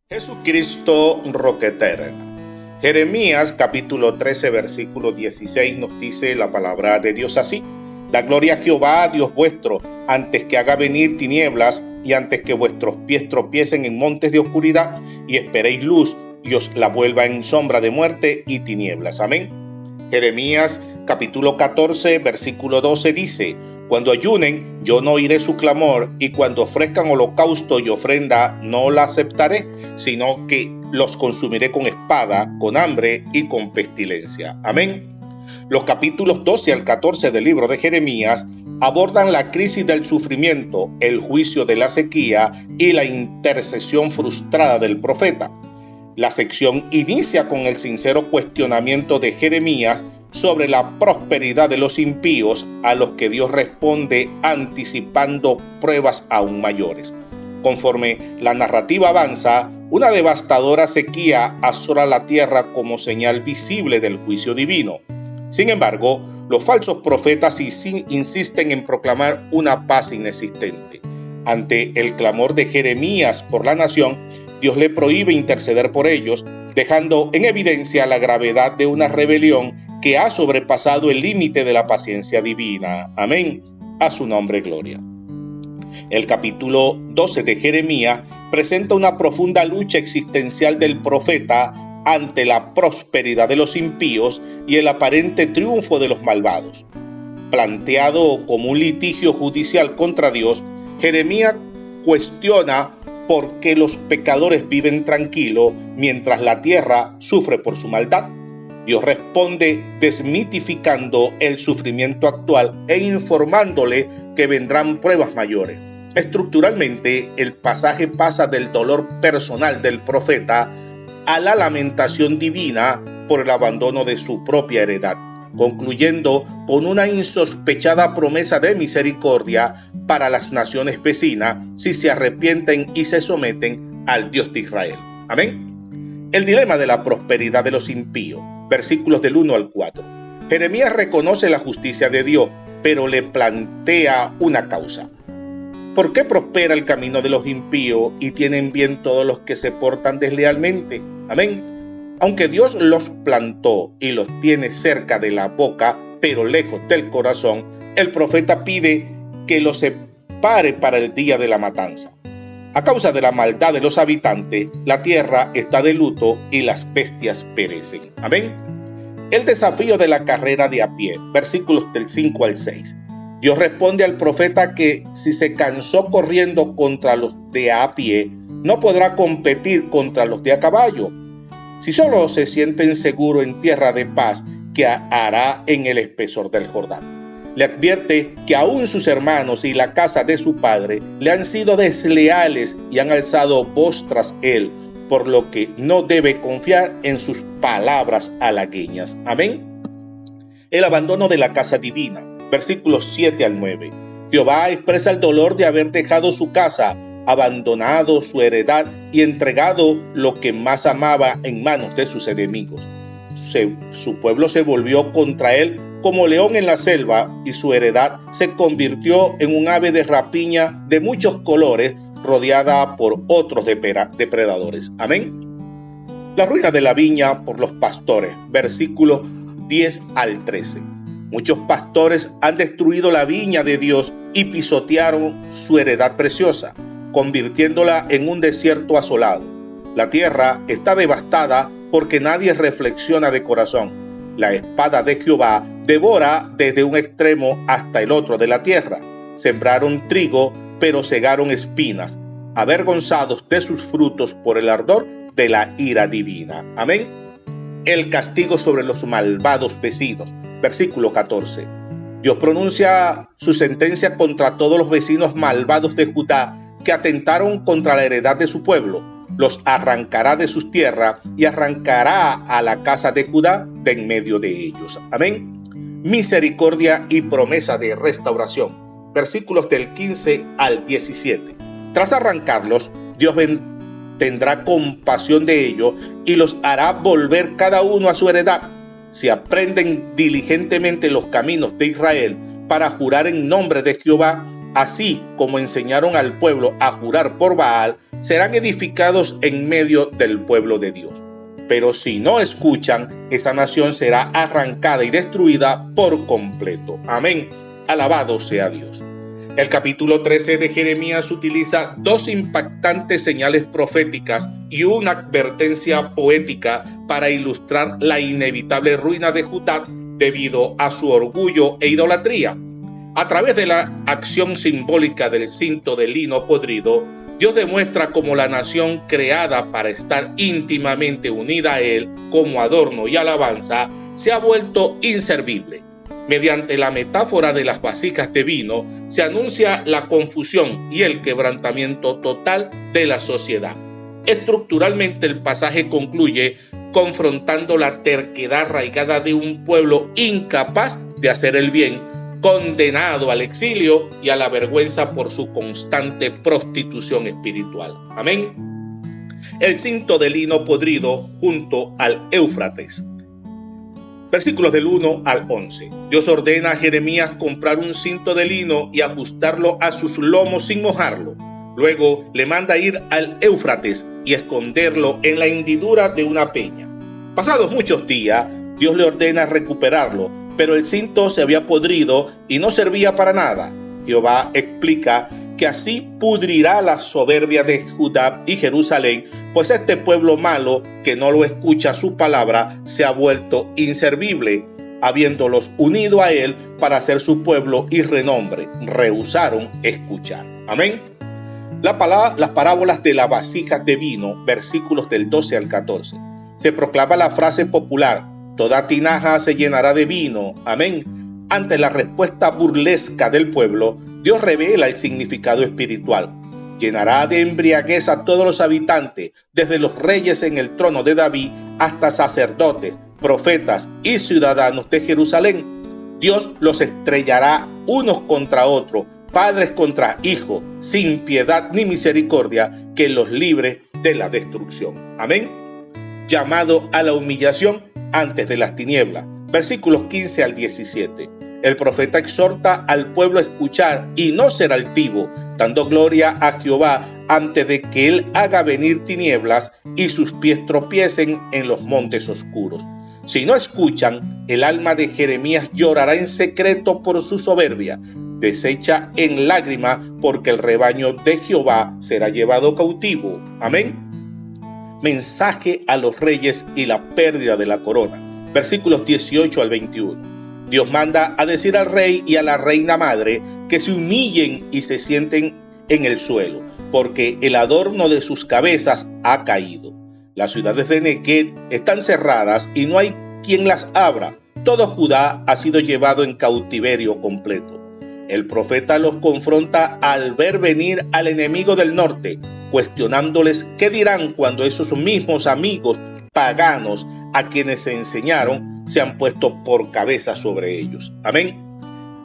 Jesucristo, roca eterna. Jeremías capítulo 13 versículo 16 nos dice la palabra de Dios así: Da gloria a Jehová, Dios vuestro, antes que haga venir tinieblas y antes que vuestros pies tropiecen en montes de oscuridad y esperéis luz y os la vuelva en sombra de muerte y tinieblas. Amén. Jeremías capítulo 14 versículo 12 dice: Cuando ayunen, yo no oiré su clamor, y cuando ofrezcan holocausto y ofrenda, no la aceptaré, sino que los consumiré con espada, con hambre y con pestilencia. Amén. Los capítulos 12 al 14 del libro de Jeremías abordan la crisis del sufrimiento, el juicio de la sequía y la intercesión frustrada del profeta. La sección inicia con el sincero cuestionamiento de Jeremías sobre la prosperidad de los impíos, a los que Dios responde anticipando pruebas aún mayores. Conforme la narrativa avanza, una devastadora sequía asola la tierra como señal visible del juicio divino. Sin embargo, los falsos profetas insisten en proclamar una paz inexistente. Ante el clamor de Jeremías por la nación, Dios le prohíbe interceder por ellos, dejando en evidencia la gravedad de una rebelión que ha sobrepasado el límite de la paciencia divina. Amén. A su nombre, gloria. El capítulo 12 de Jeremías presenta una profunda lucha existencial del profeta ante la prosperidad de los impíos y el aparente triunfo de los malvados. Planteado como un litigio judicial contra Dios, Jeremías cuestiona por qué los pecadores viven tranquilos mientras la tierra sufre por su maldad. Dios responde desmitificando el sufrimiento actual e informándole que vendrán pruebas mayores. Estructuralmente, el pasaje pasa del dolor personal del profeta a la lamentación divina por el abandono de su propia heredad, concluyendo con una insospechada promesa de misericordia para las naciones vecinas si se arrepienten y se someten al Dios de Israel. Amén. El dilema de la prosperidad de los impíos, versículos del 1 al 4. Jeremías reconoce la justicia de Dios, pero le plantea una causa. ¿Por qué prospera el camino de los impíos y tienen bien todos los que se portan deslealmente? Amén. Aunque Dios los plantó y los tiene cerca de la boca, pero lejos del corazón, el profeta pide que los separe para el día de la matanza. A causa de la maldad de los habitantes, la tierra está de luto y las bestias perecen. Amén. El desafío de la carrera de a pie, versículos del 5 al 6. Dios responde al profeta que si se cansó corriendo contra los de a pie, no podrá competir contra los de a caballo. Si solo se sienten seguros en tierra de paz, ¿qué hará en el espesor del Jordán? Le advierte que aún sus hermanos y la casa de su padre le han sido desleales y han alzado voz tras él, por lo que no debe confiar en sus palabras halagueñas. Amén. El abandono de la casa divina, versículos 7 al 9. Jehová expresa el dolor de haber dejado su casa, abandonado su heredad y entregado lo que más amaba en manos de sus enemigos. Su pueblo se volvió contra él como león en la selva y su heredad se convirtió en un ave de rapiña de muchos colores rodeada por otros depredadores. Amén. La ruina de la viña por los pastores, versículos 10 al 13. Muchos pastores han destruido la viña de Dios y pisotearon su heredad preciosa, convirtiéndola en un desierto asolado. La tierra está devastada porque nadie reflexiona de corazón. La espada de Jehová devora desde un extremo hasta el otro de la tierra. Sembraron trigo, pero cegaron espinas, avergonzados de sus frutos por el ardor de la ira divina. Amén. El castigo sobre los malvados vecinos, versículo 14. Dios pronuncia su sentencia contra todos los vecinos malvados de Judá que atentaron contra la heredad de su pueblo. Los arrancará de sus tierras y arrancará a la casa de Judá de en medio de ellos. Amén. Misericordia y promesa de restauración. Versículos del 15 al 17. Tras arrancarlos, Dios tendrá compasión de ellos y los hará volver cada uno a su heredad. Si aprenden diligentemente los caminos de Israel para jurar en nombre de Jehová, así como enseñaron al pueblo a jurar por Baal, serán edificados en medio del pueblo de Dios. Pero si no escuchan, esa nación será arrancada y destruida por completo. Amén. Alabado sea Dios. El capítulo 13 de Jeremías utiliza dos impactantes señales proféticas y una advertencia poética para ilustrar la inevitable ruina de Judá debido a su orgullo e idolatría. A través de la acción simbólica del cinto de lino podrido, Dios demuestra cómo la nación creada para estar íntimamente unida a Él como adorno y alabanza se ha vuelto inservible. Mediante la metáfora de las vasijas de vino, se anuncia la confusión y el quebrantamiento total de la sociedad. Estructuralmente, el pasaje concluye confrontando la terquedad arraigada de un pueblo incapaz de hacer el bien, condenado al exilio y a la vergüenza por su constante prostitución espiritual. Amén. El cinto de lino podrido junto al Éufrates. Versículos del 1 al 11. Dios ordena a Jeremías comprar un cinto de lino y ajustarlo a sus lomos sin mojarlo. Luego le manda ir al Éufrates y esconderlo en la hendidura de una peña. Pasados muchos días, Dios le ordena recuperarlo, pero el cinto se había podrido y no servía para nada. Jehová explica que así pudrirá la soberbia de Judá y Jerusalén, pues este pueblo malo que no lo escucha su palabra se ha vuelto inservible, habiéndolos unido a él para ser su pueblo y renombre. Rehusaron escuchar. Amén. Las parábolas de las vasijas de vino, versículos del 12 al 14. Se proclama la frase popular: toda tinaja se llenará de vino. Amén. Ante la respuesta burlesca del pueblo, Dios revela el significado espiritual. Llenará de embriaguez a todos los habitantes, desde los reyes en el trono de David hasta sacerdotes, profetas y ciudadanos de Jerusalén. Dios los estrellará unos contra otros, padres contra hijos, sin piedad ni misericordia, que los libre de la destrucción. Amén. Llamado a la humillación antes de las tinieblas. Versículos 15 al 17. El profeta exhorta al pueblo a escuchar y no ser altivo, dando gloria a Jehová antes de que él haga venir tinieblas y sus pies tropiecen en los montes oscuros. Si no escuchan, el alma de Jeremías llorará en secreto por su soberbia, deshecha en lágrimas, porque el rebaño de Jehová será llevado cautivo. Amén. Mensaje a los reyes y la pérdida de la corona. Versículos 18 al 21. Dios manda a decir al rey y a la reina madre que se humillen y se sienten en el suelo, porque el adorno de sus cabezas ha caído. Las ciudades de Nequed están cerradas y no hay quien las abra. Todo Judá ha sido llevado en cautiverio completo. El profeta los confronta al ver venir al enemigo del norte, cuestionándoles qué dirán cuando esos mismos amigos paganos a quienes se enseñaron se han puesto por cabeza sobre ellos. Amén.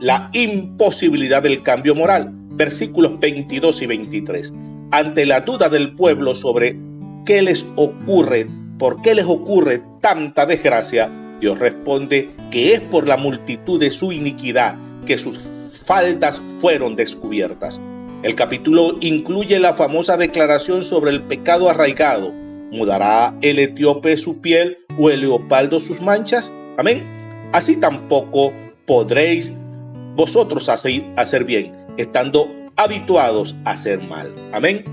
La imposibilidad del cambio moral. Versículos 22 y 23. Ante la duda del pueblo sobre qué les ocurre, por qué les ocurre tanta desgracia, Dios responde que es por la multitud de su iniquidad que sus faltas fueron descubiertas. El capítulo incluye la famosa declaración sobre el pecado arraigado. ¿Mudará el etíope su piel o el leopardo sus manchas? Amén. Así tampoco podréis vosotros hacer bien, estando habituados a hacer mal. Amén.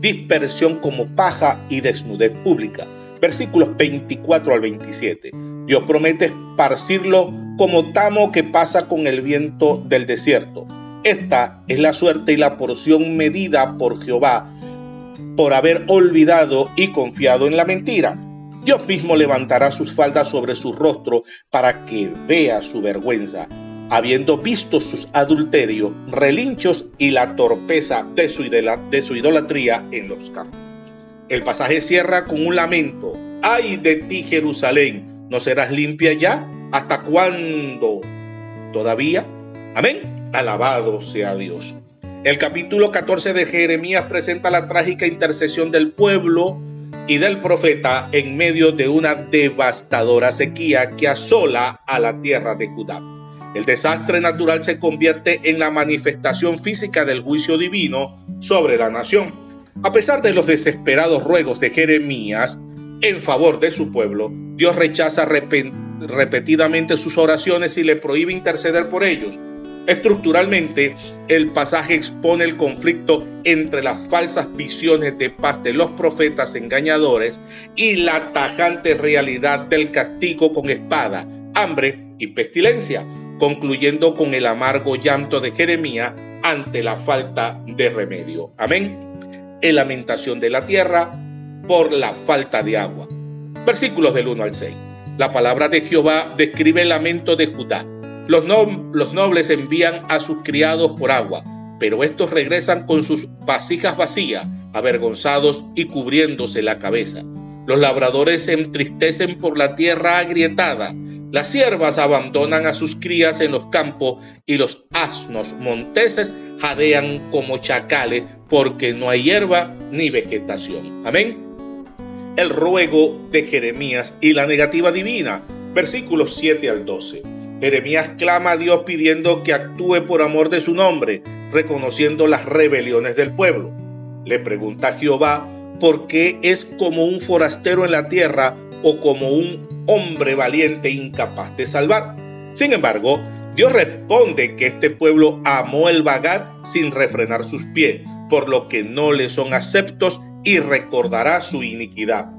Dispersión como paja y desnudez pública. Versículos 24 al 27. Dios promete esparcirlo como tamo que pasa con el viento del desierto. Esta es la suerte y la porción medida por Jehová, por haber olvidado y confiado en la mentira. Dios mismo levantará sus faldas sobre su rostro para que vea su vergüenza, habiendo visto sus adulterios, relinchos y la torpeza de su idolatría en los campos. El pasaje cierra con un lamento. ¡Ay de ti, Jerusalén! ¿No serás limpia ya? ¿Hasta cuándo? ¿Todavía? Amén. Alabado sea Dios. El capítulo 14 de Jeremías presenta la trágica intercesión del pueblo y del profeta en medio de una devastadora sequía que asola a la tierra de Judá. El desastre natural se convierte en la manifestación física del juicio divino sobre la nación. A pesar de los desesperados ruegos de Jeremías en favor de su pueblo, Dios rechaza repetidamente sus oraciones y le prohíbe interceder por ellos. Estructuralmente, el pasaje expone el conflicto entre las falsas visiones de paz de los profetas engañadores y la tajante realidad del castigo con espada, hambre y pestilencia, concluyendo con el amargo llanto de Jeremías ante la falta de remedio. Amén. En Lamentación de la tierra por la falta de agua. Versículos del 1 al 6. La palabra de Jehová describe el lamento de Judá. Los nobles envían a sus criados por agua, pero estos regresan con sus vasijas vacías, avergonzados y cubriéndose la cabeza. Los labradores se entristecen por la tierra agrietada. Las siervas abandonan a sus crías en los campos y los asnos monteses jadean como chacales porque no hay hierba ni vegetación. Amén. El ruego de Jeremías y la negativa divina. Versículos 7 al 12. Jeremías clama a Dios pidiendo que actúe por amor de su nombre, reconociendo las rebeliones del pueblo. Le pregunta a Jehová por qué es como un forastero en la tierra o como un hombre valiente incapaz de salvar. Sin embargo, Dios responde que este pueblo amó el vagar sin refrenar sus pies, por lo que no le son aceptos y recordará su iniquidad.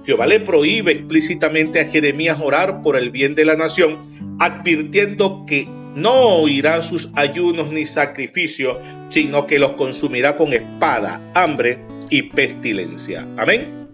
Jehová le prohíbe explícitamente a Jeremías orar por el bien de la nación, advirtiendo que no oirá sus ayunos ni sacrificios, sino que los consumirá con espada, hambre y pestilencia. Amén.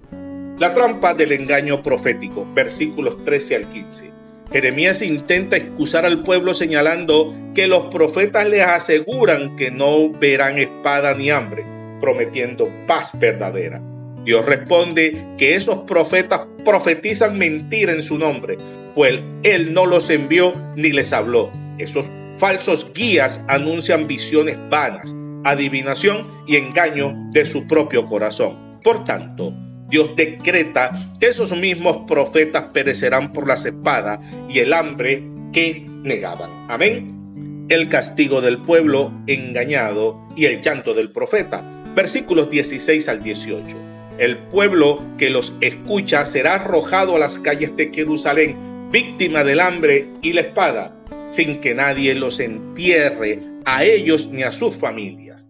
La trampa del engaño profético, versículos 13 al 15. Jeremías intenta excusar al pueblo señalando que los profetas les aseguran que no verán espada ni hambre, prometiendo paz verdadera. Dios responde que esos profetas profetizan mentira en su nombre, pues Él no los envió ni les habló. Esos falsos guías anuncian visiones vanas, adivinación y engaño de su propio corazón. Por tanto, Dios decreta que esos mismos profetas perecerán por las espadas y el hambre que negaban. Amén. El castigo del pueblo engañado y el llanto del profeta. Versículos 16 al 18. El pueblo que los escucha será arrojado a las calles de Jerusalén, víctima del hambre y la espada, sin que nadie los entierre a ellos ni a sus familias.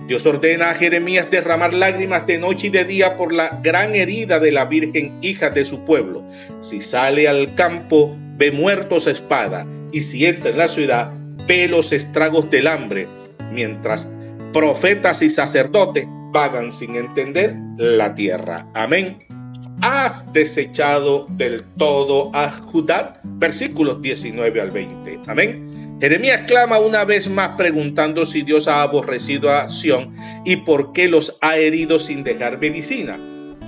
Dios ordena a Jeremías derramar lágrimas de noche y de día por la gran herida de la Virgen, hija de su pueblo. Si sale al campo, ve muertos a espada, y si entra en la ciudad, ve los estragos del hambre, mientras profetas y sacerdotes vagan sin entender la tierra. Amén. ¿Has desechado del todo a Judá? Versículos 19 al 20. Amén. Jeremías clama una vez más preguntando si Dios ha aborrecido a Sión y por qué los ha herido sin dejar medicina.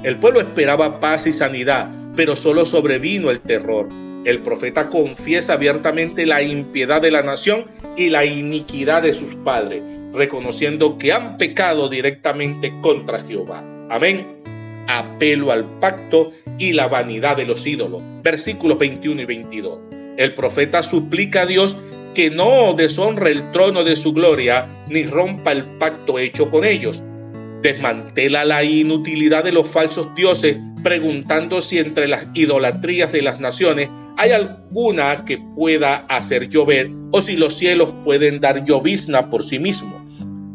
El pueblo esperaba paz y sanidad, pero solo sobrevino el terror. El profeta confiesa abiertamente la impiedad de la nación y la iniquidad de sus padres, reconociendo que han pecado directamente contra Jehová. Amén. Apelo al pacto y la vanidad de los ídolos. Versículos 21 y 22. El profeta suplica a Dios que no deshonre el trono de su gloria ni rompa el pacto hecho con ellos. Desmantela la inutilidad de los falsos dioses, preguntando si entre las idolatrías de las naciones hay alguna que pueda hacer llover o si los cielos pueden dar llovizna por sí mismos.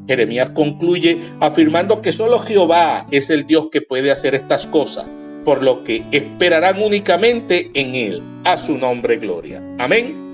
Jeremías concluye afirmando que solo Jehová es el Dios que puede hacer estas cosas, por lo que esperarán únicamente en Él, a su nombre gloria. Amén.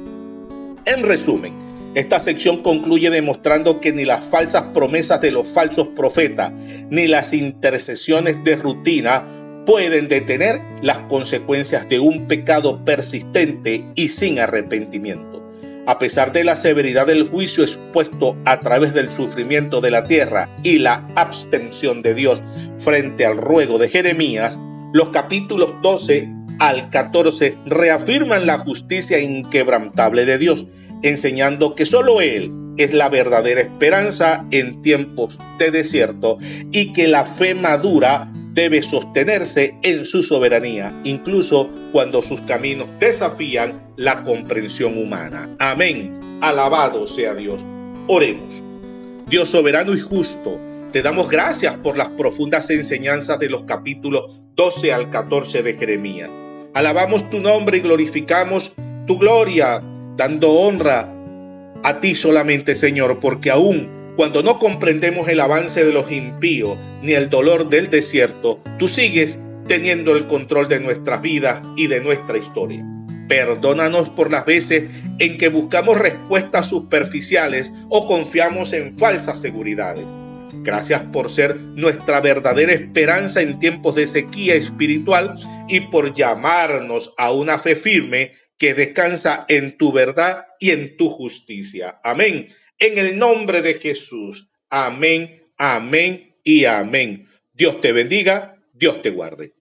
En resumen, esta sección concluye demostrando que ni las falsas promesas de los falsos profetas, ni las intercesiones de rutina pueden detener las consecuencias de un pecado persistente y sin arrepentimiento. A pesar de la severidad del juicio expuesto a través del sufrimiento de la tierra y la abstención de Dios frente al ruego de Jeremías, los capítulos 12 al 14 reafirman la justicia inquebrantable de Dios, enseñando que solo Él es la verdadera esperanza en tiempos de desierto y que la fe madura debe sostenerse en su soberanía, incluso cuando sus caminos desafían la comprensión humana. Amén. Alabado sea Dios. Oremos. Dios soberano y justo, Te damos gracias por las profundas enseñanzas de los capítulos 12 al 14 de Jeremías. Alabamos tu nombre y glorificamos tu gloria, dando honra a ti solamente, Señor, porque aún cuando no comprendemos el avance de los impíos ni el dolor del desierto, tú sigues teniendo el control de nuestras vidas y de nuestra historia. Perdónanos por las veces en que buscamos respuestas superficiales o confiamos en falsas seguridades. Gracias por ser nuestra verdadera esperanza en tiempos de sequía espiritual y por llamarnos a una fe firme que descansa en tu verdad y en tu justicia. Amén. En el nombre de Jesús. Amén, amén y amén. Dios te bendiga, Dios te guarde.